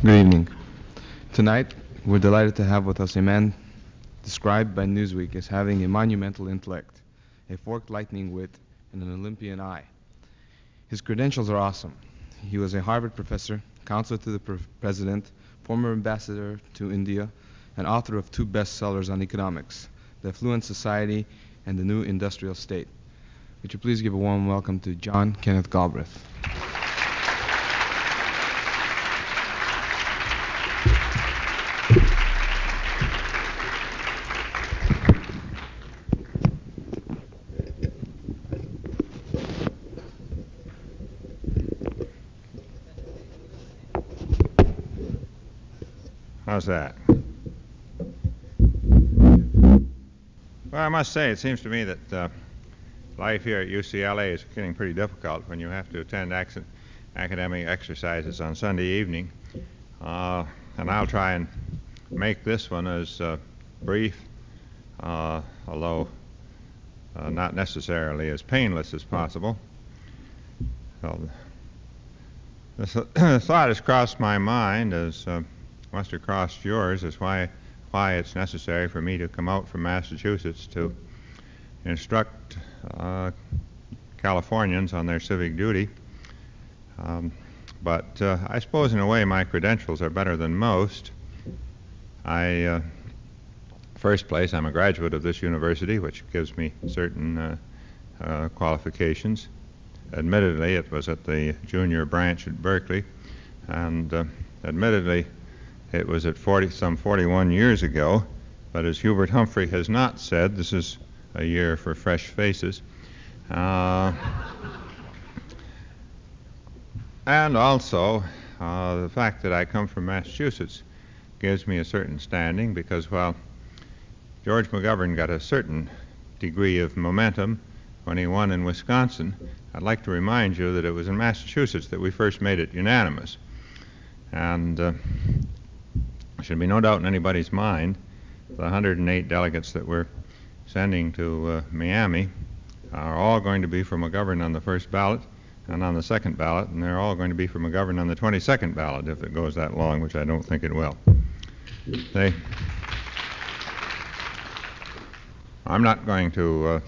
Good evening. Tonight, we're delighted to have with us a man described by Newsweek as having a monumental intellect, a forked lightning wit, and an Olympian eye. His credentials are awesome. He was a Harvard professor, counselor to the president, former ambassador to India, and author of 2 bestsellers on economics, The Affluent Society and The New Industrial State. Would you please give a warm welcome to John Kenneth Galbraith. How's that? Well, I must say, it seems to me that life here at UCLA is getting pretty difficult when you have to attend academic exercises on Sunday evening. And I'll try and make this one as brief, although not necessarily as painless as possible. So, the thought has crossed my mind, as must have crossed yours, is why it's necessary for me to come out from Massachusetts to instruct Californians on their civic duty. But I suppose in a way my credentials are better than most. First place, I'm a graduate of this university, which gives me certain qualifications. Admittedly, it was at the junior branch at Berkeley, and admittedly, it was at some 41 years ago, but as Hubert Humphrey has not said, this is a year for fresh faces. And also, the fact that I come from Massachusetts gives me a certain standing because, well, George McGovern got a certain degree of momentum when he won in Wisconsin. I'd like to remind you that it was in Massachusetts that we first made it unanimous. And there should be no doubt in anybody's mind the 108 delegates that we're sending to Miami are all going to be for McGovern on the first ballot and on the second ballot, and they're all going to be for McGovern on the 22nd ballot if it goes that long, which I don't think it will. I'm not going to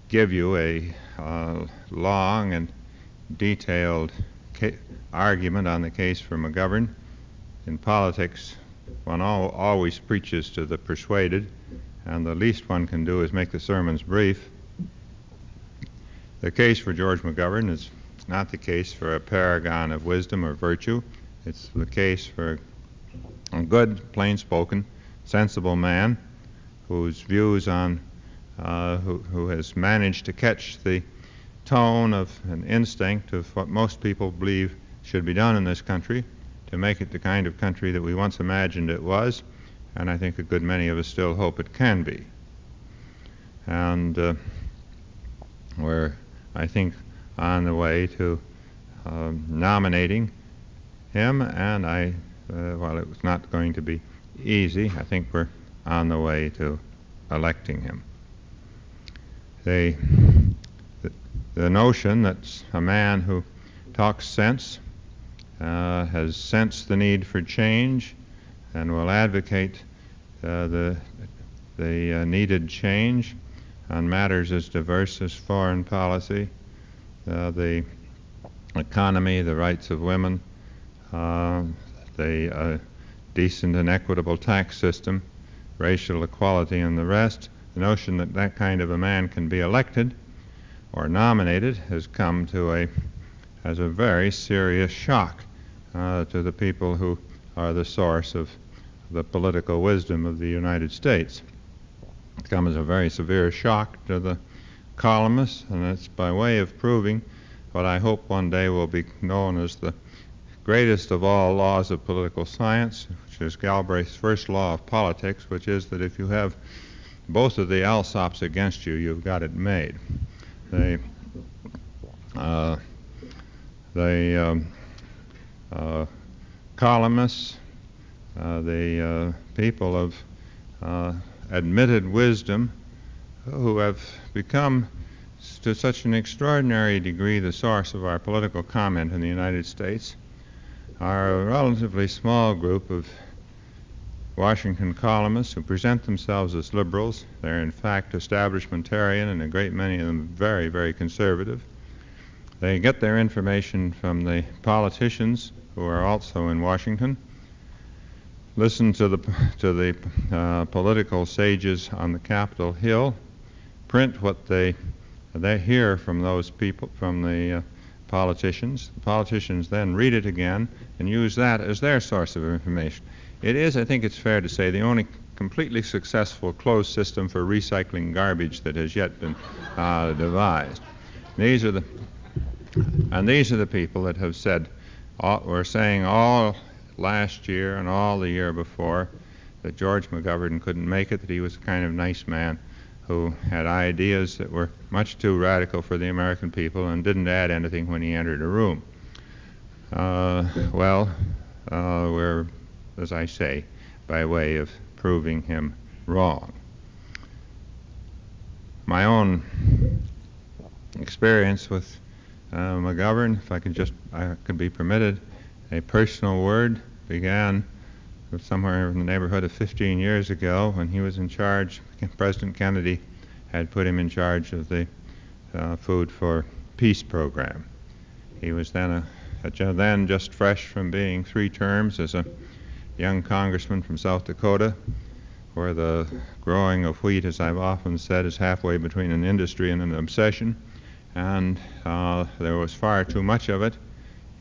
give you a long and detailed argument on the case for McGovern. In politics, one always preaches to the persuaded, and the least one can do is make the sermons brief. The case for George McGovern is not the case for a paragon of wisdom or virtue. It's the case for a good, plain-spoken, sensible man whose views on, who has managed to catch the tone of an instinct of what most people believe should be done in this country to make it the kind of country that we once imagined it was, and I think a good many of us still hope it can be. And we're, I think, on the way to nominating him, and while it was not going to be easy, I think we're on the way to electing him. The notion that a man who talks sense has sensed the need for change and will advocate the needed change on matters as diverse as foreign policy, the economy, the rights of women, the decent and equitable tax system, racial equality, and the rest. The notion that that kind of a man can be elected or nominated has come to as a very serious shock to the people who are the source of the political wisdom of the United States. It's come as a very severe shock to the columnists, and it's by way of proving what I hope one day will be known as the greatest of all laws of political science, which is Galbraith's first law of politics, which is that if you have both of the Alsops against you, you've got it made. The columnists, the people of admitted wisdom who have become to such an extraordinary degree the source of our political comment in the United States, are a relatively small group of Washington columnists who present themselves as liberals. They're in fact establishmentarian, and a great many of them very, very conservative. They get their information from the politicians who are also in Washington, listen to the political sages on the Capitol Hill, print what they hear from those people, from the politicians. The politicians then read it again and use that as their source of information. It is, I think it's fair to say, the only completely successful closed system for recycling garbage that has yet been devised. These are the people that have said, were saying all last year and all the year before that George McGovern couldn't make it, that he was a kind of nice man who had ideas that were much too radical for the American people and didn't add anything when he entered a room. We're, as I say, by way of proving him wrong. My own experience with McGovern, if I could be permitted a personal word, began somewhere in the neighborhood of 15 years ago when he was in charge. President Kennedy had put him in charge of the Food for Peace program. He was then just fresh from being 3 terms as a young congressman from South Dakota, where the growing of wheat, as I've often said, is halfway between an industry and an obsession, and there was far too much of it.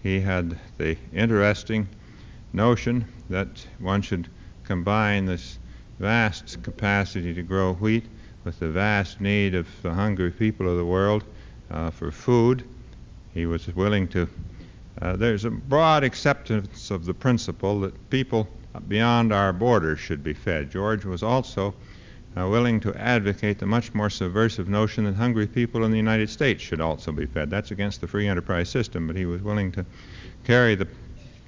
He had the interesting notion that one should combine this vast capacity to grow wheat with the vast need of the hungry people of the world for food. He was willing to, there's a broad acceptance of the principle that people beyond our borders should be fed. George was also willing to advocate the much more subversive notion that hungry people in the United States should also be fed. That's against the free enterprise system, but he was willing to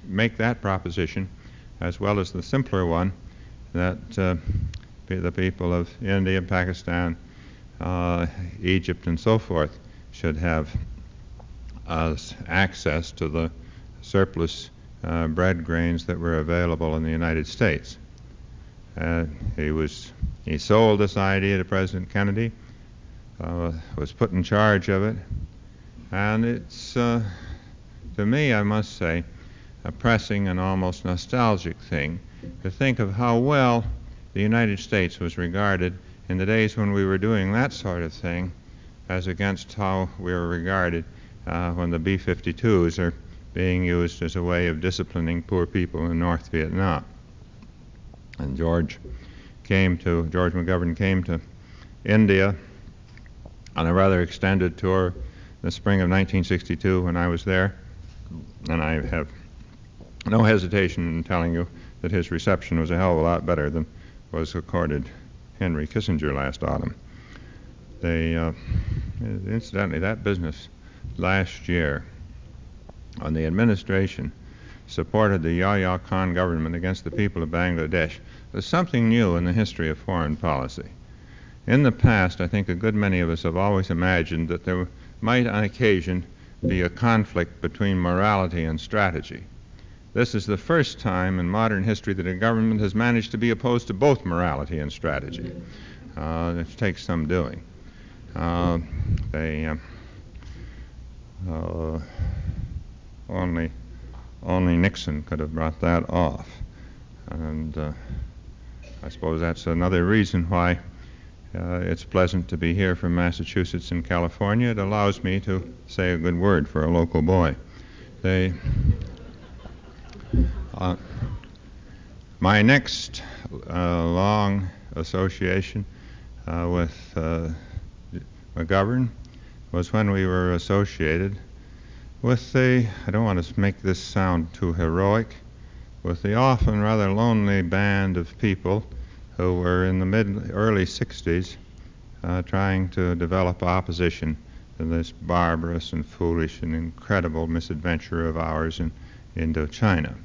make that proposition, as well as the simpler one that the people of India, Pakistan, Egypt, and so forth should have access to the surplus bread grains that were available in the United States. He sold this idea to President Kennedy, was put in charge of it, and it's, to me, I must say, a pressing and almost nostalgic thing to think of how well the United States was regarded in the days when we were doing that sort of thing, as against how we were regarded when the B-52s are being used as a way of disciplining poor people in North Vietnam. And George McGovern came to India on a rather extended tour in the spring of 1962 when I was there, and I have no hesitation in telling you that his reception was a hell of a lot better than was accorded Henry Kissinger last autumn. Incidentally, that business last year when the administration supported the Yahya Khan government against the people of Bangladesh was something new in the history of foreign policy. In the past, I think a good many of us have always imagined that there might on occasion be a conflict between morality and strategy. This is the first time in modern history that a government has managed to be opposed to both morality and strategy. It takes some doing. Only Nixon could have brought that off. And I suppose that's another reason why it's pleasant to be here from Massachusetts and California. It allows me to say a good word for a local boy. My next long association with McGovern was when we were associated with I don't want to make this sound too heroic, with the often rather lonely band of people who were in the early 60s trying to develop opposition to this barbarous and foolish and incredible misadventure of ours in Indochina.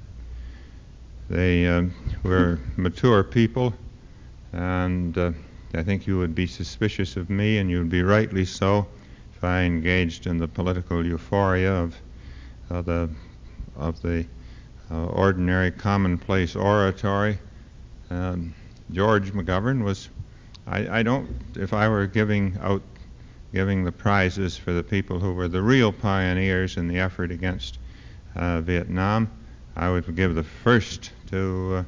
They were mature people, and I think you would be suspicious of me, and you would be rightly so, if I engaged in the political euphoria of ordinary commonplace oratory. George McGovern was, I don't, if I were giving the prizes for the people who were the real pioneers in the effort against Vietnam, I would give the first to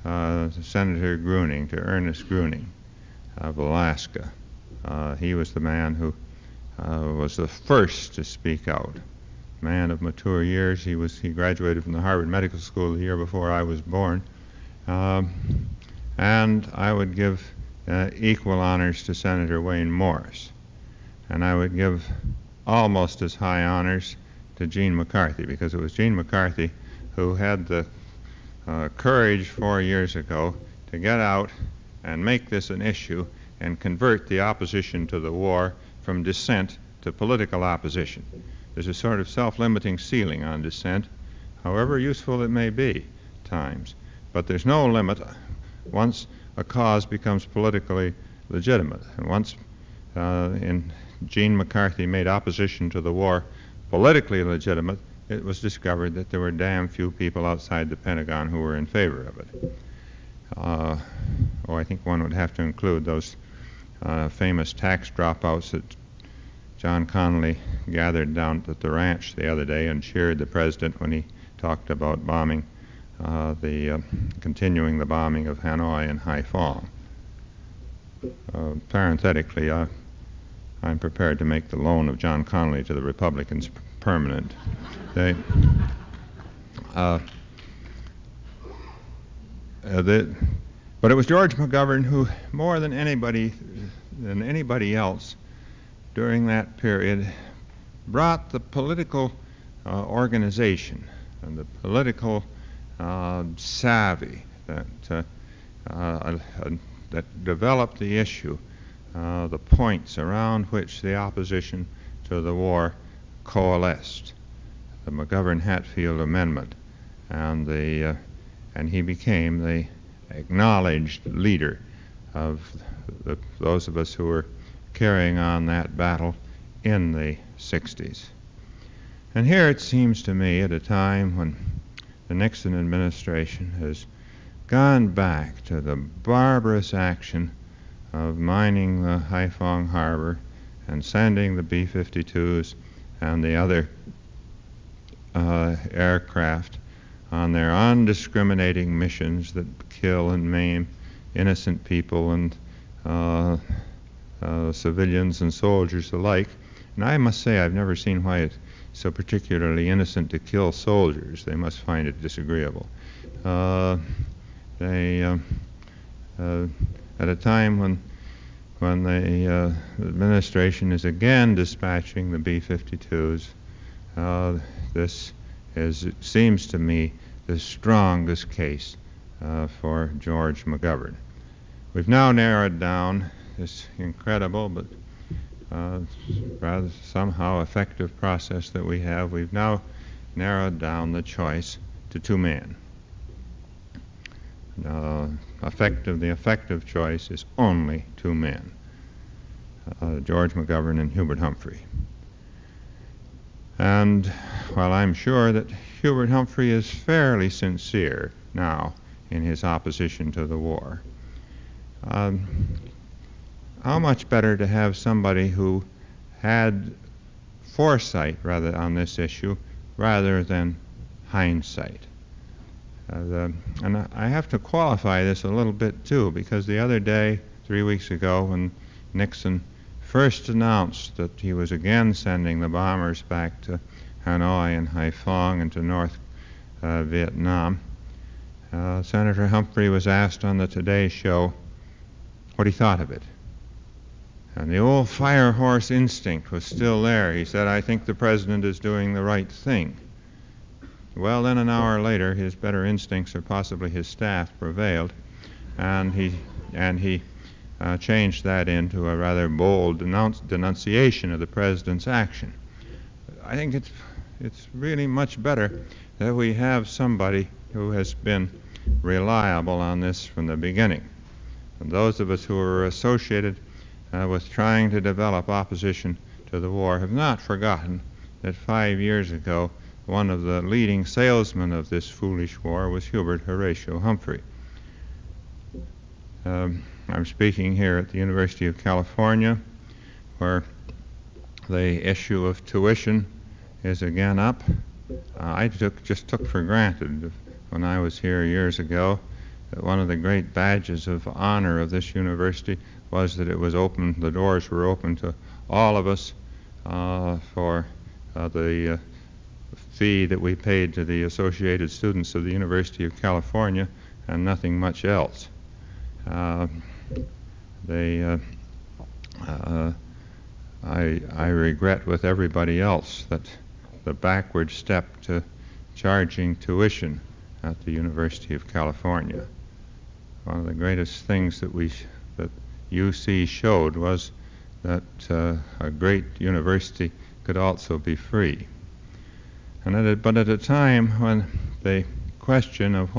Senator Gruening, to Ernest Gruening of Alaska. He was the man who was the first to speak out. Man of mature years. He graduated from the Harvard Medical School the year before I was born. And I would give equal honors to Senator Wayne Morris. And I would give almost as high honors to Gene McCarthy, because it was Gene McCarthy who had the courage 4 years ago to get out and make this an issue and convert the opposition to the war from dissent to political opposition. There's a sort of self-limiting ceiling on dissent, however useful it may be at times. But there's no limit once a cause becomes politically legitimate. And once Gene McCarthy made opposition to the war politically legitimate, it was discovered that there were damn few people outside the Pentagon who were in favor of it. I think one would have to include those famous tax dropouts that John Connally gathered down at the ranch the other day and cheered the president when he talked about bombing, continuing the bombing of Hanoi and Haiphong. Parenthetically, I'm prepared to make the loan of John Connally to the Republicans permanent. But it was George McGovern who, more than anybody else during that period, brought the political organization and the political savvy that developed the issue, the points around which the opposition to the war coalesced. The McGovern-Hatfield Amendment, and he became the acknowledged leader of those of us who were carrying on that battle in the 60s. And here it seems to me, at a time when the Nixon administration has gone back to the barbarous action of mining the Haiphong Harbor and sending the B-52s and the other aircraft on their undiscriminating missions that kill and maim innocent people and civilians and soldiers alike. And I must say I've never seen why it's so particularly innocent to kill soldiers. They must find it disagreeable. At a time when the administration is again dispatching the B-52s, this is, it seems to me, the strongest case for George McGovern. We've now narrowed down this incredible but rather somehow effective process that we have. We've now narrowed down the choice to two men. The effective choice is only two men, George McGovern and Hubert Humphrey. And while I'm sure that Hubert Humphrey is fairly sincere now in his opposition to the war, how much better to have somebody who had foresight rather on this issue rather than hindsight. And I have to qualify this a little bit too, because the other day, 3 weeks ago, when Nixon first announced that he was again sending the bombers back to Hanoi and Haiphong and to North Vietnam, Senator Humphrey was asked on the Today Show what he thought of it. And the old fire horse instinct was still there. He said, "I think the president is doing the right thing." Well, then an hour later, his better instincts, or possibly his staff, prevailed, and he changed that into a rather bold denunciation of the president's action. I think it's really much better that we have somebody who has been reliable on this from the beginning. And those of us who are associated with trying to develop opposition to the war have not forgotten that 5 years ago one of the leading salesmen of this foolish war was Hubert Horatio Humphrey. I'm speaking here at the University of California, where the issue of tuition is again up. I just took for granted when I was here years ago that one of the great badges of honor of this university was that it was open, the doors were open to all of us for the fee that we paid to the associated students of the University of California and nothing much else. I regret with everybody else that the backward step to charging tuition at the University of California. One of the greatest things that UC showed was that a great university could also be free. But at a time when the question of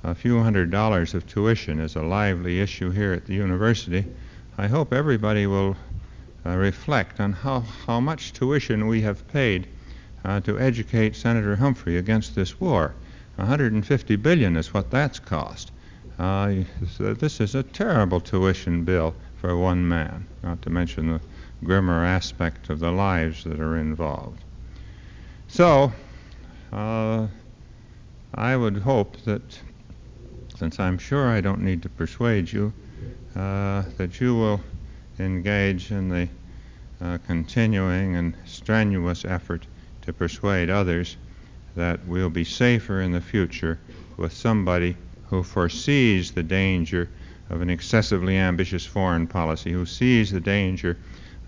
a few $100s of tuition is a lively issue here at the university, I hope everybody will reflect on how much tuition we have paid to educate Senator Humphrey against this war. $150 billion is what that's cost. This is a terrible tuition bill for one man, not to mention the grimmer aspect of the lives that are involved. So, I would hope that, since I'm sure I don't need to persuade you, that you will engage in the continuing and strenuous effort to persuade others that we'll be safer in the future with somebody who foresees the danger of an excessively ambitious foreign policy, who sees the danger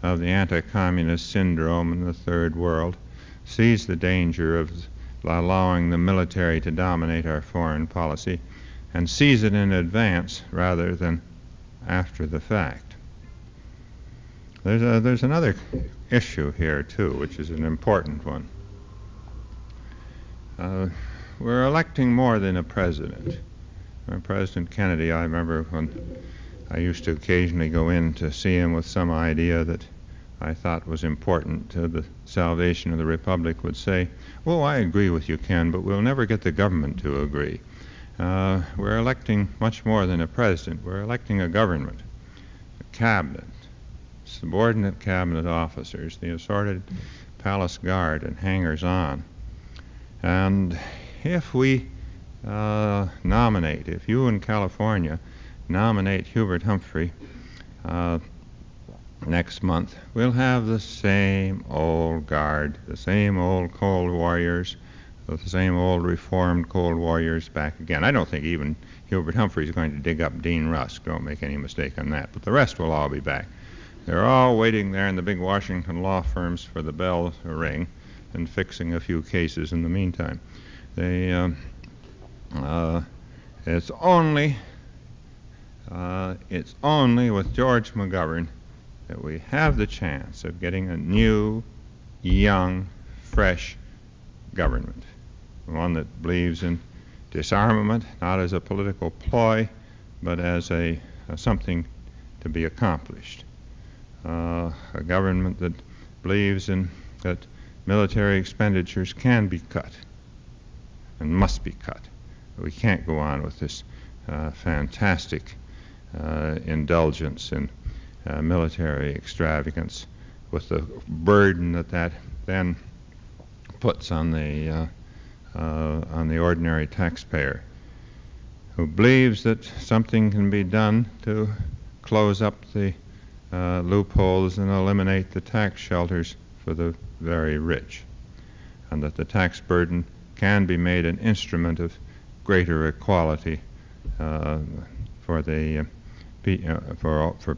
of the anti-communist syndrome in the third world, sees the danger of allowing the military to dominate our foreign policy, and sees it in advance rather than after the fact. There's another issue here, too, which is an important one. We're electing more than a president. President Kennedy, I remember when I used to occasionally go in to see him with some idea that I thought was important to the salvation of the Republic, would say, "Oh, I agree with you, Ken, but we'll never get the government to agree." We're electing much more than a president. We're electing a government, a cabinet, subordinate cabinet officers, the assorted palace guard and hangers-on. And if we if you in California nominate Hubert Humphrey next month, we'll have the same old guard, the same old cold warriors, the same old reformed cold warriors back again. I don't think even Hubert Humphrey is going to dig up Dean Rusk. Don't make any mistake on that. But the rest will all be back. They're all waiting there in the big Washington law firms for the bell to ring and fixing a few cases in the meantime. It's only with George McGovern that we have the chance of getting a new, young, fresh government, one that believes in disarmament, not as a political ploy, but as something to be accomplished. A government that believes that military expenditures can be cut and must be cut. We can't go on with this fantastic indulgence in military extravagance with the burden that then puts on the ordinary taxpayer, who believes that something can be done to close up the loopholes and eliminate the tax shelters for the very rich, and that the tax burden can be made an instrument of greater equality for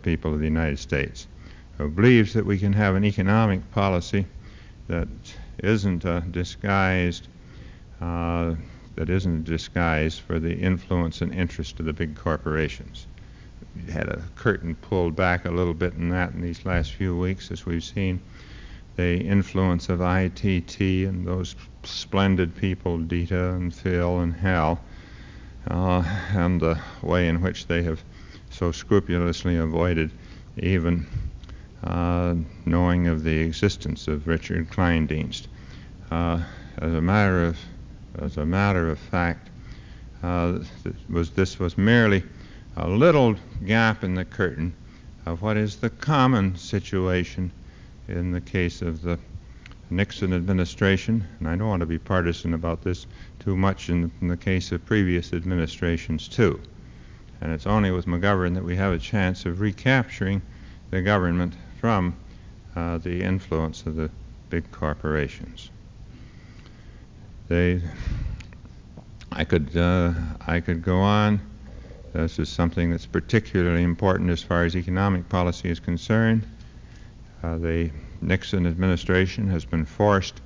people of the United States, who believes that we can have an economic policy that isn't disguised for the influence and interest of the big corporations. We had a curtain pulled back a little bit in these last few weeks, as we've seen the influence of ITT and those splendid people, Dita and Phil and Hal, and the way in which they have so scrupulously avoided even knowing of the existence of Richard Kleindienst. as a matter of fact, this was merely a little gap in the curtain of what is the common situation in the case of the Nixon administration, and I don't want to be partisan about this too much in the case of previous administrations too. And it's only with McGovern that we have a chance of recapturing the government from the influence of the big corporations. I could go on. This is something that's particularly important as far as economic policy is concerned. The Nixon administration has been forced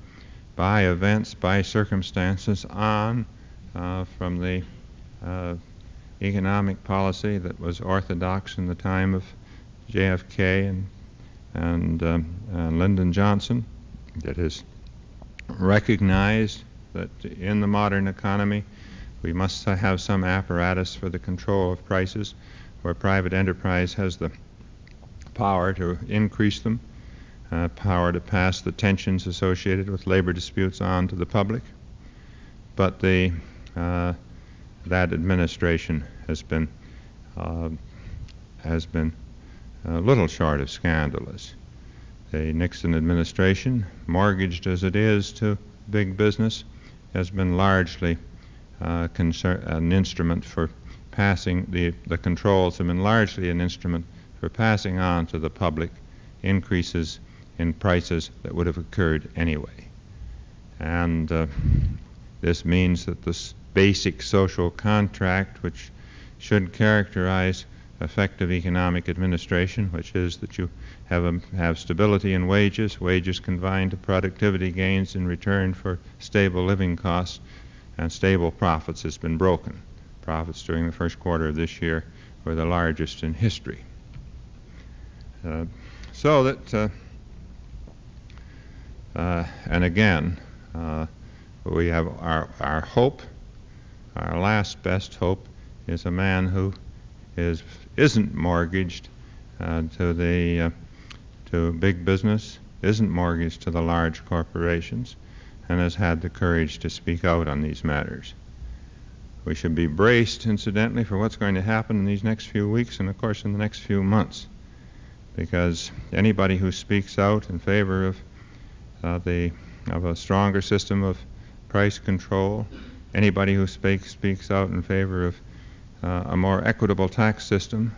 by events, by circumstances on from the economic policy that was orthodox in the time of JFK and Lyndon Johnson, that has recognized that in the modern economy we must have some apparatus for the control of prices, where private enterprise has the power to increase them, power to pass the tensions associated with labor disputes on to the public. But that administration has been little short of scandalous. The Nixon administration, mortgaged as it is to big business, has been largely an instrument for passing the controls have been largely an instrument for passing on to the public increases in prices that would have occurred anyway. And this means that this basic social contract, which should characterize effective economic administration, which is that you have stability in wages confined to productivity gains in return for stable living costs and stable profits, has been broken. Profits during the first quarter of this year were the largest in history. And again, we have our hope, our last best hope, is a man who isn't mortgaged to big business, isn't mortgaged to the large corporations, and has had the courage to speak out on these matters. We should be braced, incidentally, for what's going to happen in these next few weeks and, of course, in the next few months, because anybody who speaks out in favor of a stronger system of price control, anybody who speaks out in favor of a more equitable tax system,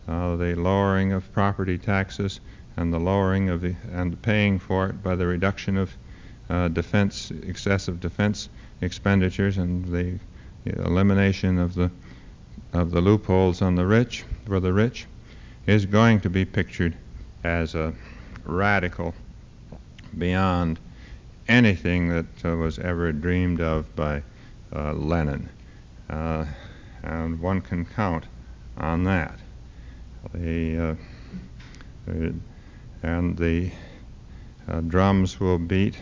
the lowering of property taxes and the lowering of and paying for it by the reduction of excessive defense expenditures and the elimination of the loopholes on for the rich, is going to be pictured as a radical beyond anything that was ever dreamed of by Lenin. And one can count on that. The drums will beat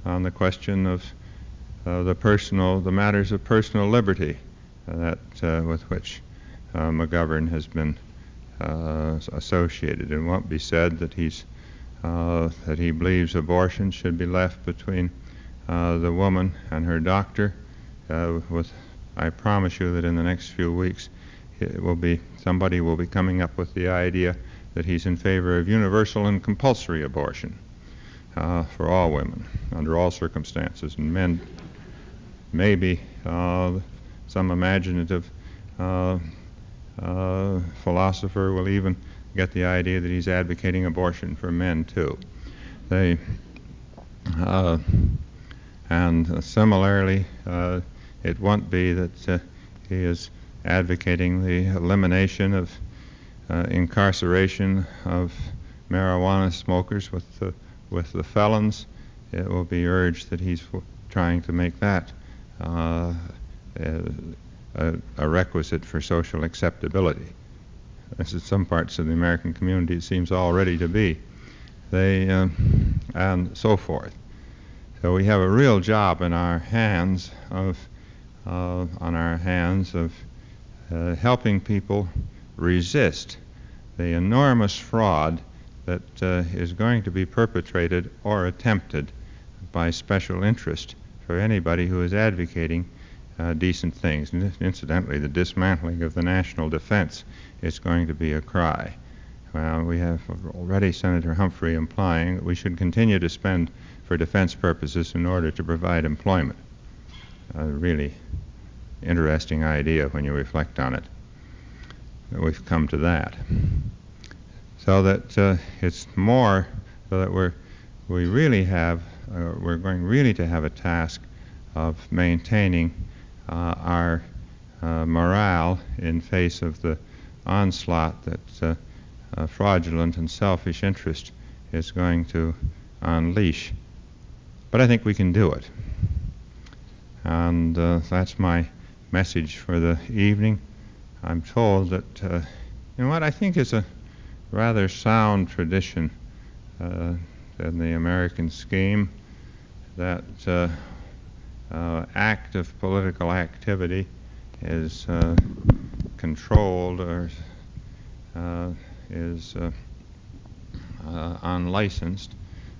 on the question of the matters of personal liberty with which McGovern has been associated. It won't be said that that he believes abortion should be left between the woman and her doctor. I promise you that in the next few weeks somebody will be coming up with the idea that he's in favor of universal and compulsory abortion for all women under all circumstances, and men. Maybe some imaginative philosopher will even get the idea that he's advocating abortion for men too. And similarly, it won't be that he is advocating the elimination of incarceration of marijuana smokers with the felons. It will be urged that he's trying to make that a requisite for social acceptability. As in some parts of the American community it seems already to be. And so forth. So we have a real job in our hands of helping people resist the enormous fraud that is going to be perpetrated or attempted by special interest for anybody who is advocating decent things. And incidentally, the dismantling of the national defense is going to be a cry. Well, we have already Senator Humphrey implying that we should continue to spend for defense purposes in order to provide employment. A really interesting idea when you reflect on it. We've come to that. So that it's more so that we're going really to have a task of maintaining our morale in face of the onslaught that fraudulent and selfish interest is going to unleash. But I think we can do it. And that's my message for the evening. I'm told that, what I think is a rather sound tradition in the American scheme, that active political activity is controlled or is unlicensed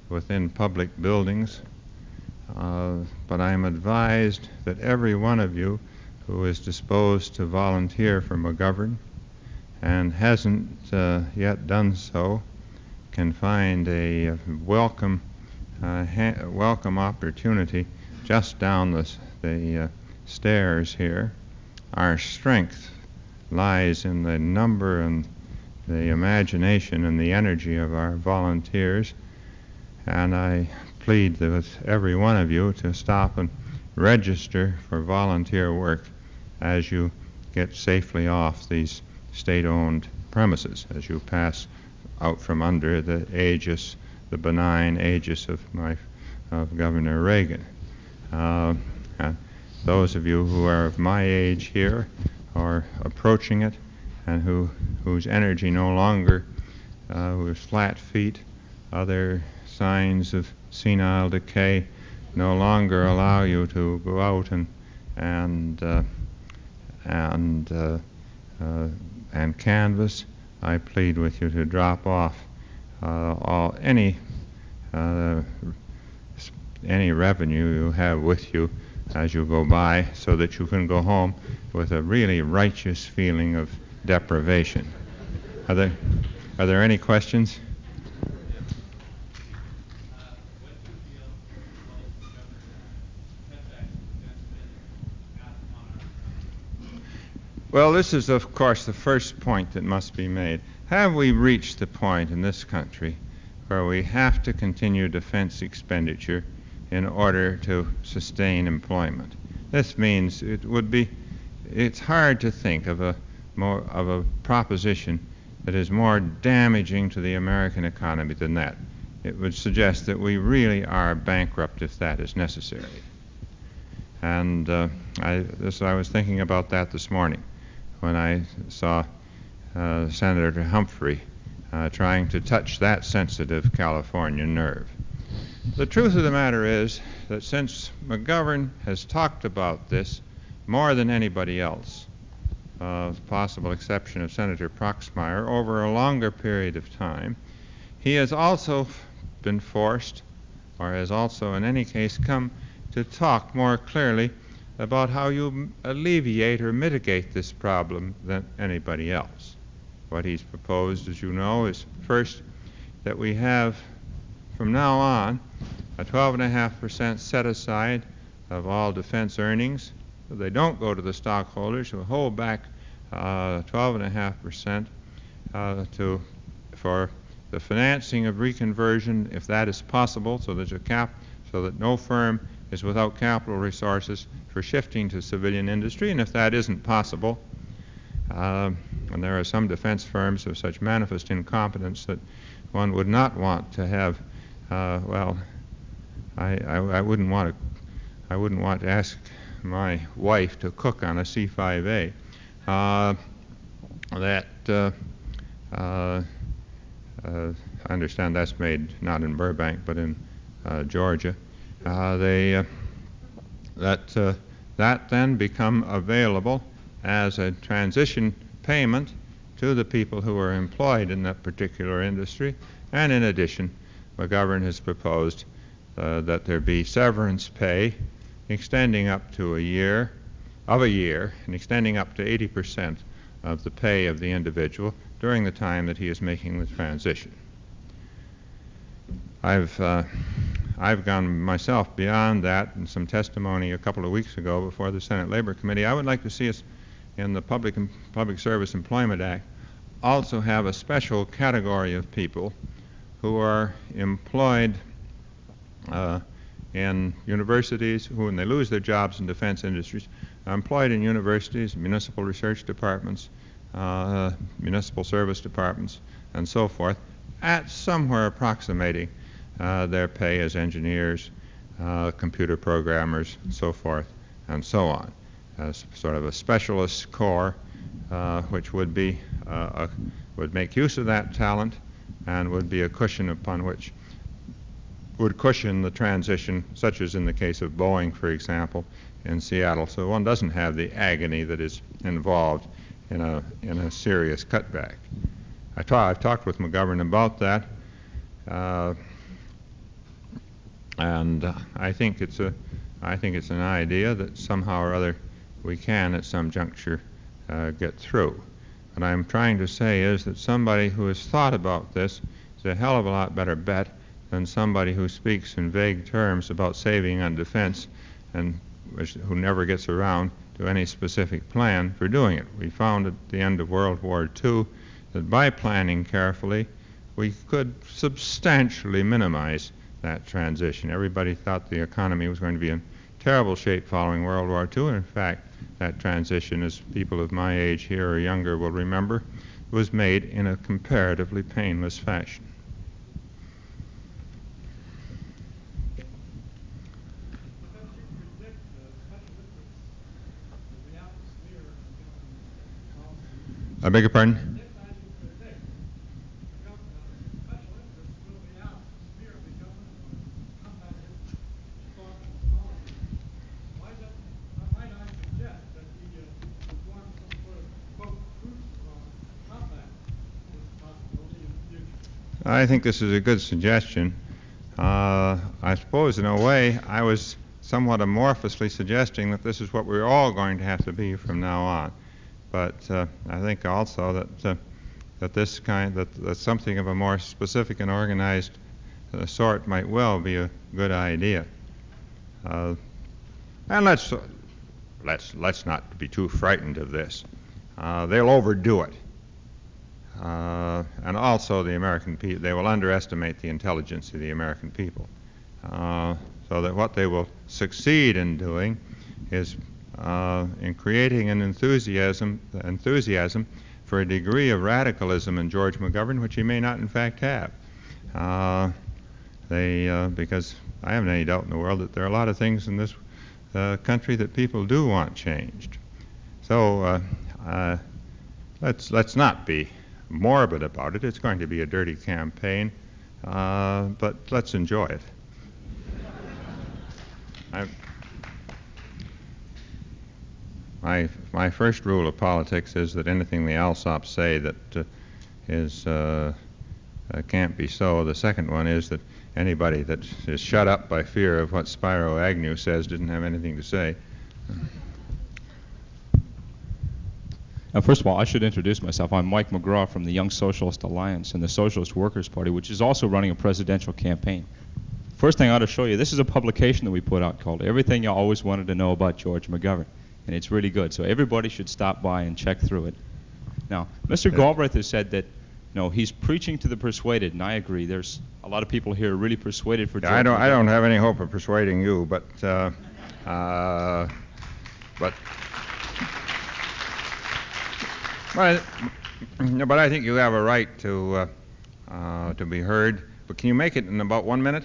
within public buildings. But I'm advised that every one of you who is disposed to volunteer for McGovern and hasn't yet done so can find a welcome opportunity just down the stairs here. Our strength lies in the number and the imagination and the energy of our volunteers, and I plead with every one of you to stop and register for volunteer work as you get safely off these state-owned premises, as you pass out from under the aegis, the benign aegis of Governor Reagan. Those of you who are of my age here or approaching it, and whose energy no longer, with flat feet, other signs of senile decay, no longer allow you to go out and canvass, I plead with you to drop off any revenue you have with you as you go by, so that you can go home with a really righteous feeling of deprivation. Are there any questions? Well, this is, of course, the first point that must be made. Have we reached the point in this country where we have to continue defense expenditure in order to sustain employment? This means it's hard to think of a proposition that is more damaging to the American economy than that. It would suggest that we really are bankrupt if that is necessary. And I was thinking about that this morning when I saw Senator Humphrey trying to touch that sensitive California nerve. The truth of the matter is that since McGovern has talked about this more than anybody else, with the possible exception of Senator Proxmire, over a longer period of time, he has also been forced, or has also in any case come to talk more clearly about how you alleviate or mitigate this problem than anybody else. What he's proposed, as you know, is first that we have from now on a 12.5% set aside of all defense earnings. So they don't go to the stockholders, who hold back 12.5% for the financing of reconversion, if that is possible, so there's a cap, so that no firm is without capital resources for shifting to civilian industry. And if that isn't possible, and there are some defense firms of such manifest incompetence that one would not want to have, I wouldn't want to ask my wife to cook on a C-5A. I understand that's made not in Burbank but in Georgia. That then become available as a transition payment to the people who are employed in that particular industry. And in addition, McGovern has proposed that there be severance pay extending up to a year, and extending up to 80% of the pay of the individual during the time that he is making the transition. I've gone myself beyond that in some testimony a couple of weeks ago before the Senate Labor Committee. I would like to see us in the Public Service Employment Act also have a special category of people who are employed in universities, who, when they lose their jobs in defense industries, are employed in universities, municipal research departments, municipal service departments, and so forth, at somewhere approximating their pay as engineers, computer programmers, and so forth, and so on. As sort of a specialist corps, which would make use of that talent and would be a cushion upon which would cushion the transition, such as in the case of Boeing, for example, in Seattle, so one doesn't have the agony that is involved in a serious cutback. I've talked with McGovern about that, and I think it's an idea that somehow or other we can, at some juncture, get through. What I'm trying to say is that somebody who has thought about this is a hell of a lot better bet than somebody who speaks in vague terms about saving on defense and who never gets around to any specific plan for doing it. We found at the end of World War II that by planning carefully, we could substantially minimize that transition. Everybody thought the economy was going to be in terrible shape following World War II, and in fact, that transition, as people of my age here or younger will remember, was made in a comparatively painless fashion. I beg your pardon? I think this is a good suggestion. I suppose in a way I was somewhat amorphously suggesting that this is what we're all going to have to be from now on. But I think also that something of a more specific and organized sort might well be a good idea. And let's not be too frightened of this. They'll overdo it. And also the American people, they will underestimate the intelligence of the American people. So that what they will succeed in doing is in creating an enthusiasm for a degree of radicalism in George McGovern, which he may not in fact have. Because I haven't any doubt in the world that there are a lot of things in this country that people do want changed. So let's not be morbid about it. It's going to be a dirty campaign, but let's enjoy it. My first rule of politics is that anything the Alsops say that can't be so. The second one is that anybody that is shut up by fear of what Spiro Agnew says didn't have anything to say. First of all, I should introduce myself. I'm Mike McGraw from the Young Socialist Alliance and the Socialist Workers' Party, which is also running a presidential campaign. First thing I ought to show you, this is a publication that we put out called Everything You Always Wanted to Know About George McGovern. And it's really good, so everybody should stop by and check through it. Now, Mr. Galbraith has said that, he's preaching to the persuaded, and I agree. There's a lot of people here really persuaded for George McGovern. I don't have any hope of persuading you, but I think you have a right to be heard. But can you make it in about 1 minute?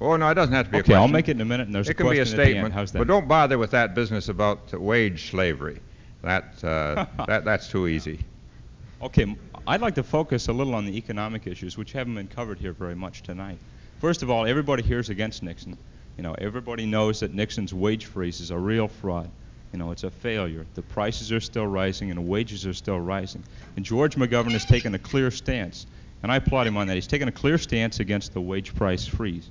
Oh, no, it doesn't have to be a question. Okay, I'll make it in a minute, and there's a question at the end. It can be a statement, How's that? but don't bother with that business about wage slavery. That's too easy. Okay, I'd like to focus a little on the economic issues, which haven't been covered here very much tonight. First of all, everybody here is against Nixon. Everybody knows that Nixon's wage freeze is a real fraud. It's a failure. The prices are still rising, and the wages are still rising. And George McGovern has taken a clear stance, and I applaud him on that. He's taken a clear stance against the wage price freeze.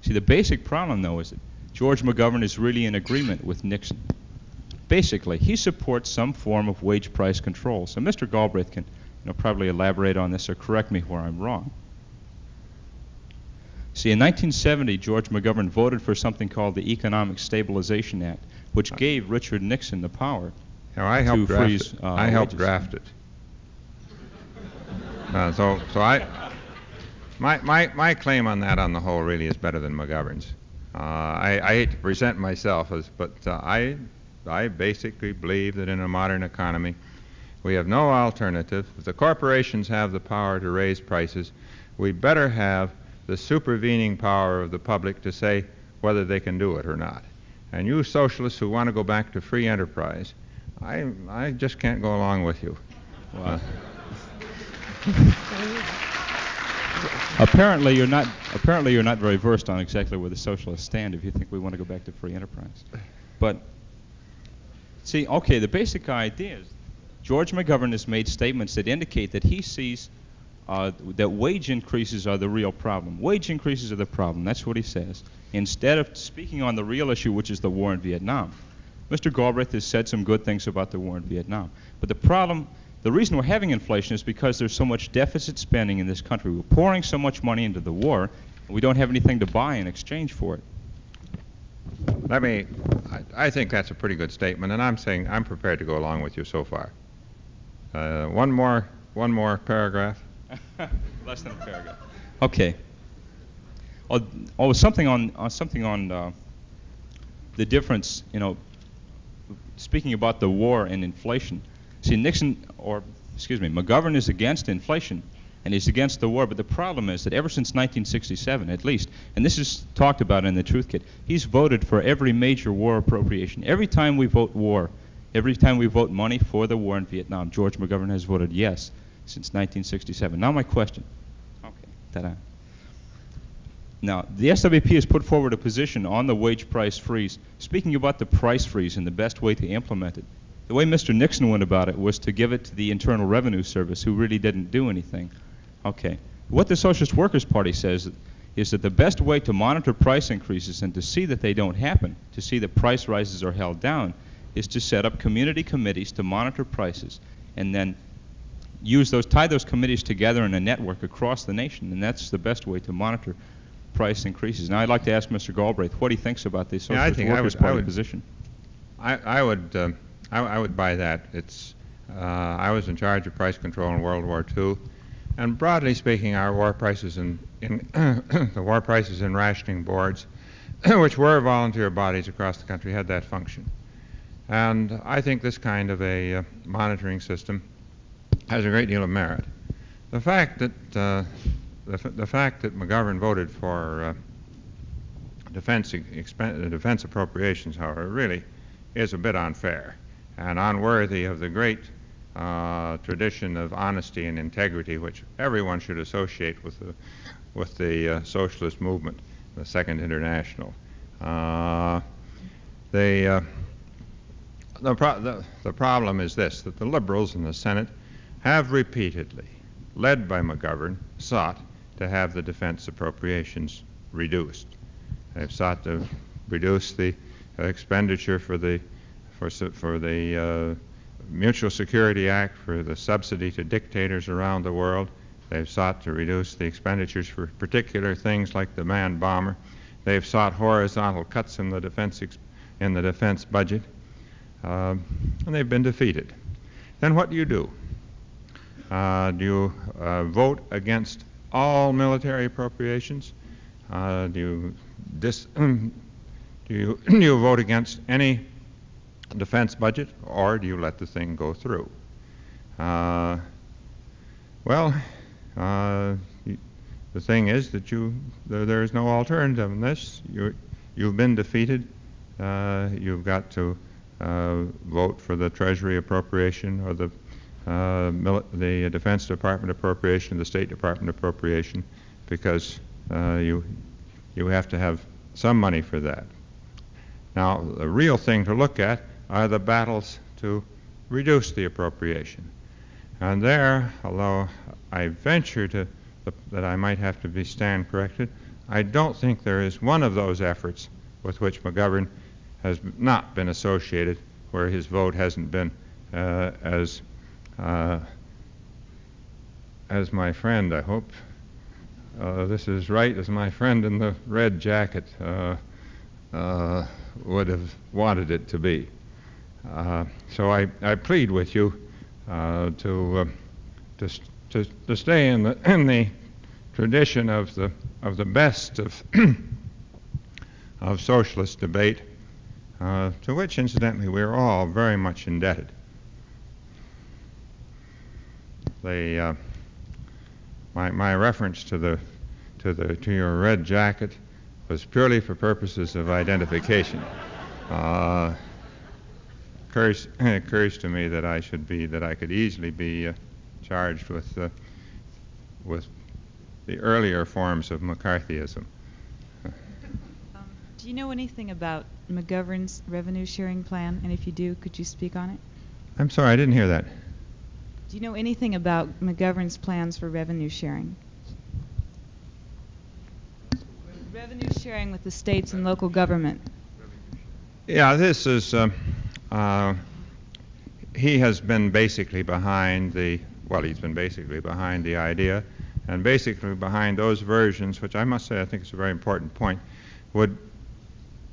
See, the basic problem, though, is that George McGovern is really in agreement with Nixon. Basically, he supports some form of wage price control. So Mr. Galbraith can probably elaborate on this or correct me where I'm wrong. See, in 1970, George McGovern voted for something called the Economic Stabilization Act, which gave Richard Nixon the power to freeze I helped draft it. My claim on that, on the whole, really is better than McGovern's. I hate to present myself but I basically believe that in a modern economy, we have no alternative. If the corporations have the power to raise prices, we better have the supervening power of the public to say whether they can do it or not. And you socialists who want to go back to free enterprise, I just can't go along with you. Wow. Apparently you're not very versed on exactly where the socialists stand if you think we want to go back to free enterprise. But see, okay, the basic idea is George McGovern has made statements that indicate that he sees that wage increases are the real problem. Wage increases are the problem. That's what he says. Instead of speaking on the real issue, which is the war in Vietnam. Mr. Galbraith has said some good things about the war in Vietnam. But the reason we're having inflation is because there's so much deficit spending in this country. We're pouring so much money into the war, and we don't have anything to buy in exchange for it. I think that's a pretty good statement, and I'm prepared to go along with you so far. One more paragraph. Less than a paragraph. Okay. Something on the difference. Speaking about the war and inflation. See, McGovern is against inflation, and he's against the war. But the problem is that ever since 1967, at least, and this is talked about in the Truth Kit, he's voted for every major war appropriation. Every time we vote war, every time we vote money for the war in Vietnam, George McGovern has voted yes since 1967. Now my question. Okay, ta-da. Now, the SWP has put forward a position on the wage price freeze, speaking about the price freeze and the best way to implement it. The way Mr. Nixon went about it was to give it to the Internal Revenue Service, who really didn't do anything. Okay. What the Socialist Workers' Party says is that the best way to monitor price increases and to see that they don't happen, to see that price rises are held down, is to set up community committees to monitor prices and then tie those committees together in a network across the nation, and that's the best way to monitor price increases. Now I'd like to ask Mr. Galbraith what he thinks about the Socialist Workers' Party position. I would buy that. I was in charge of price control in World War II, and broadly speaking, our war prices in the war prices and rationing boards, which were volunteer bodies across the country, had that function. And I think this kind of a monitoring system has a great deal of merit. The fact that McGovern voted for defense appropriations, however, really is a bit unfair and unworthy of the great tradition of honesty and integrity which everyone should associate with the socialist movement, the Second International. The problem is this, that the liberals in the Senate have repeatedly, led by McGovern, sought to have the defense appropriations reduced. They've sought to reduce the expenditure for the Mutual Security Act, for the subsidy to dictators around the world. They've sought to reduce the expenditures for particular things like the manned bomber. They've sought horizontal cuts in the defense budget, and they've been defeated. Then what do you do? Do you vote against all military appropriations? Do you vote against any defense budget, or do you let the thing go through? The thing is that there is no alternative in this. You've been defeated. You've got to vote for the Treasury appropriation or the Defense Department appropriation, the State Department appropriation, because you have to have some money for that. Now, the real thing to look at are the battles to reduce the appropriation. And there, although I venture that I might have to stand corrected, I don't think there is one of those efforts with which McGovern has not been associated where his vote hasn't been as my friend, I hope this is right, as my friend in the red jacket would have wanted it to be. So I plead with you to stay in the tradition of the best of of socialist debate, to which incidentally we are all very much indebted. My reference to your red jacket was purely for purposes of identification. Occurs to me that I could easily be charged with the earlier forms of McCarthyism. Do you know anything about McGovern's revenue sharing plan? And if you do, could you speak on it? I'm sorry, I didn't hear that. Do you know anything about McGovern's plans for revenue sharing? Revenue sharing with the states and local government. Yeah, this is, he has been basically behind he's been basically behind the idea, and basically behind those versions, which I must say I think is a very important point, would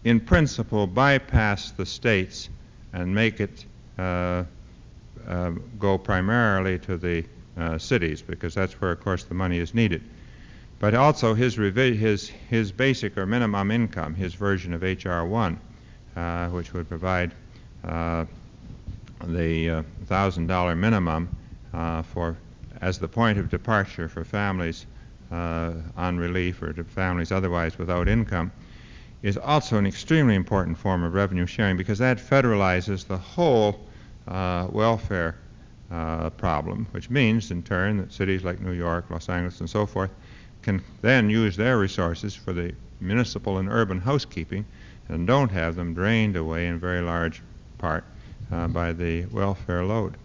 in principle bypass the states and make it go primarily to the cities, because that's where, of course, the money is needed. But also his basic or minimum income, his version of H.R. 1, which would provide the $1,000 minimum as the point of departure for families on relief or to families otherwise without income, is also an extremely important form of revenue sharing, because that federalizes the whole welfare problem, which means in turn that cities like New York, Los Angeles, and so forth can then use their resources for the municipal and urban housekeeping and don't have them drained away in very large part by the welfare load.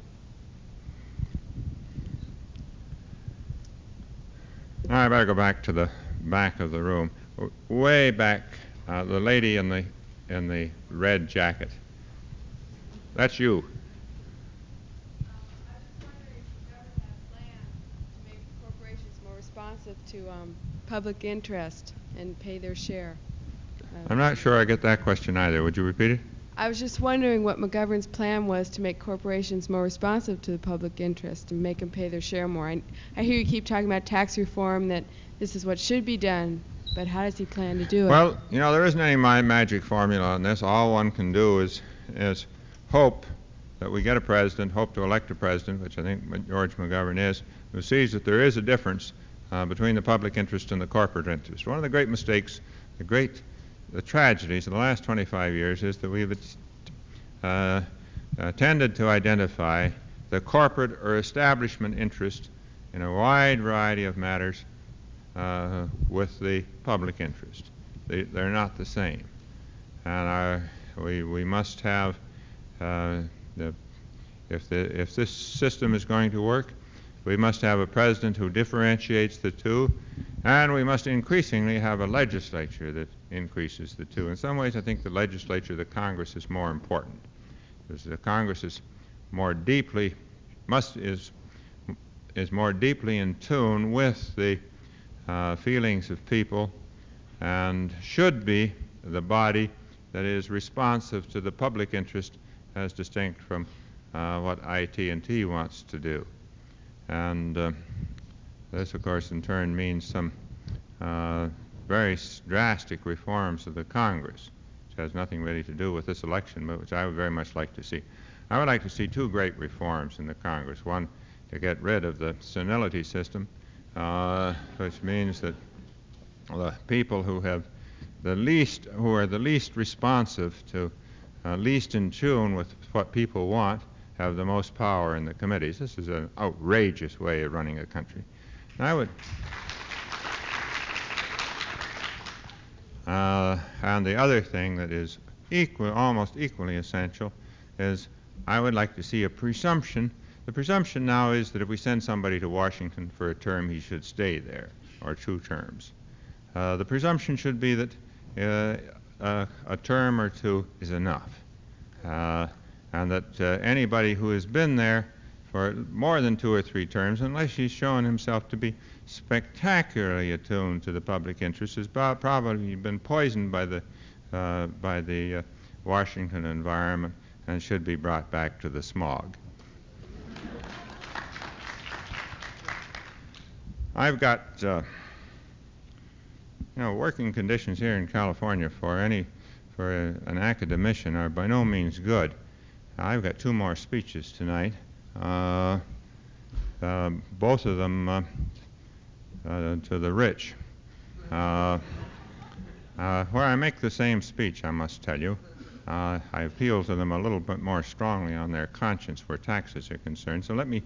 Now I better go back to the back of the room. Way back, the lady in the red jacket. That's you. I was wondering if the government had plans to make corporations more responsive to public interest and pay their share. I'm not sure I get that question either. Would you repeat it? I was just wondering what McGovern's plan was to make corporations more responsive to the public interest and make them pay their share more. I hear you keep talking about tax reform, that this is what should be done, but how does he plan to do it? Well, you know, there isn't any magic formula on this. All one can do is hope that we get a president, hope to elect a president, which I think George McGovern is, who sees that there is a difference between the public interest and the corporate interest. One of the great mistakes, the tragedies of the last 25 years is that we've tended to identify the corporate or establishment interest in a wide variety of matters with the public interest. They're not the same. And we must have, if this system is going to work, we must have a president who differentiates the two, and we must increasingly have a legislature that increases the two. In some ways, I think the legislature, the Congress, is more important, because the Congress is more deeply more deeply in tune with the feelings of people, and should be the body that is responsive to the public interest as distinct from what IT&T wants to do. And this, of course, in turn means some very drastic reforms of the Congress, which has nothing really to do with this election, but which I would very much like to see. I would like to see two great reforms in the Congress. One, to get rid of the senility system, which means that the people who are the least responsive to, least in tune with what people want, have the most power in the committees. This is an outrageous way of running a country. And and the other thing that is almost equally essential is I would like to see a presumption. The presumption now is that if we send somebody to Washington for a term, he should stay there, or 2 terms. the presumption should be that a term or two is enough, and that anybody who has been there for more than 2 or 3 terms, unless he's shown himself to be spectacularly attuned to the public interest, has probably been poisoned by the Washington environment and should be brought back to the smog. I've got, working conditions here in California for an academician are by no means good. I've got 2 more speeches tonight, both of them to the rich, where I make the same speech, I must tell you. I appeal to them a little bit more strongly on their conscience where taxes are concerned. So let me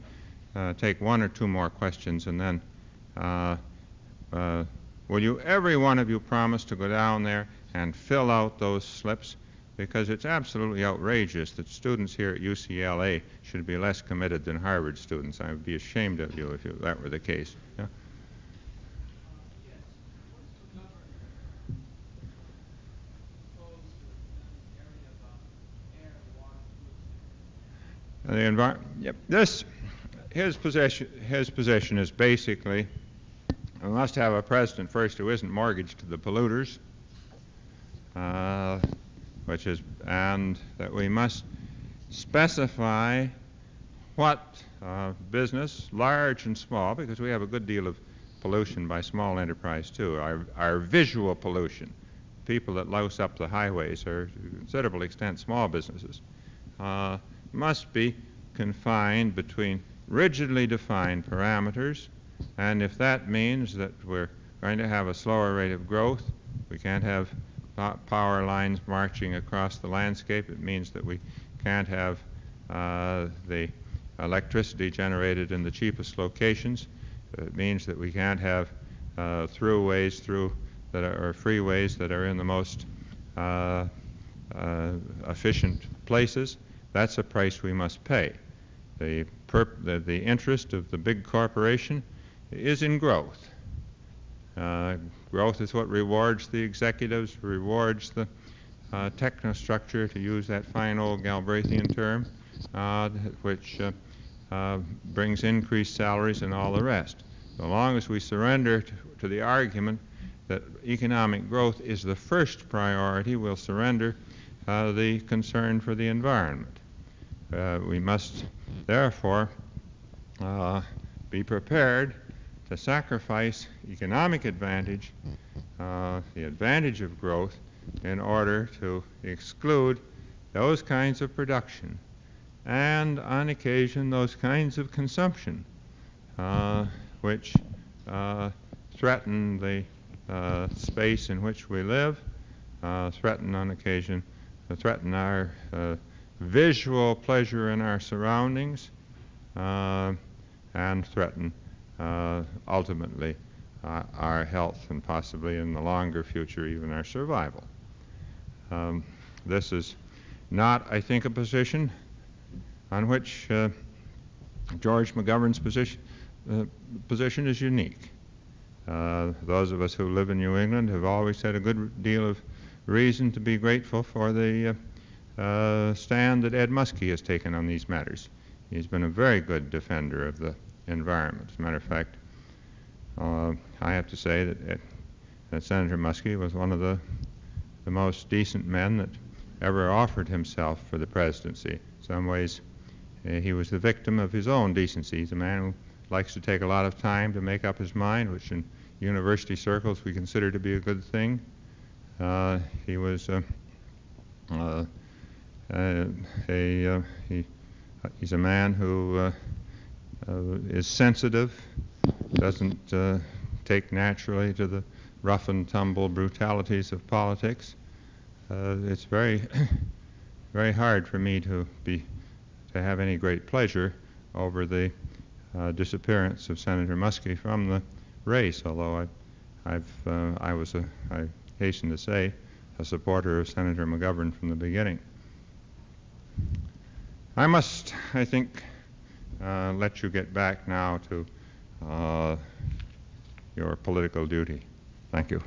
take 1 or 2 more questions, and then will you, every one of you, promise to go down there and fill out those slips? Because it's absolutely outrageous that students here at UCLA should be less committed than Harvard students. I would be ashamed of you if that were the case. Yeah? His position is basically, we must have a president first who isn't mortgaged to the polluters, and that we must specify what business, large and small, because we have a good deal of pollution by small enterprise too. Our visual pollution, people that louse up the highways, are to a considerable extent small businesses, must be confined between rigidly defined parameters, and if that means that we're going to have a slower rate of growth, we can't have power lines marching across the landscape. It means that we can't have the electricity generated in the cheapest locations. It means that we can't have throughways or freeways that are in the most efficient places. That's a price we must pay. The interest of the big corporation is in growth. Growth is what rewards the executives, rewards the technostructure, to use that fine old Galbraithian term, which brings increased salaries and all the rest. So long as we surrender to the argument that economic growth is the first priority, we'll surrender the concern for the environment. We must therefore be prepared to sacrifice economic advantage, the advantage of growth, in order to exclude those kinds of production and, on occasion, those kinds of consumption which threaten the space in which we live, threaten on occasion, threaten our visual pleasure in our surroundings, and threaten ultimately our health and possibly in the longer future even our survival. This is not, I think, a position on which George McGovern's position is unique. Those of us who live in New England have always had a good deal of reason to be grateful for the stand that Ed Muskie has taken on these matters. He's been a very good defender of the environment. As a matter of fact, I have to say that Senator Muskie was one of the most decent men that ever offered himself for the presidency. In some ways, he was the victim of his own decency. He's a man who likes to take a lot of time to make up his mind, which in university circles we consider to be a good thing. He's a man who is sensitive, doesn't take naturally to the rough and tumble brutalities of politics. It's very, very hard for me to have any great pleasure over the disappearance of Senator Muskie from the race, although I hasten to say, a supporter of Senator McGovern from the beginning. I must, I think, let you get back now to your political duty. Thank you.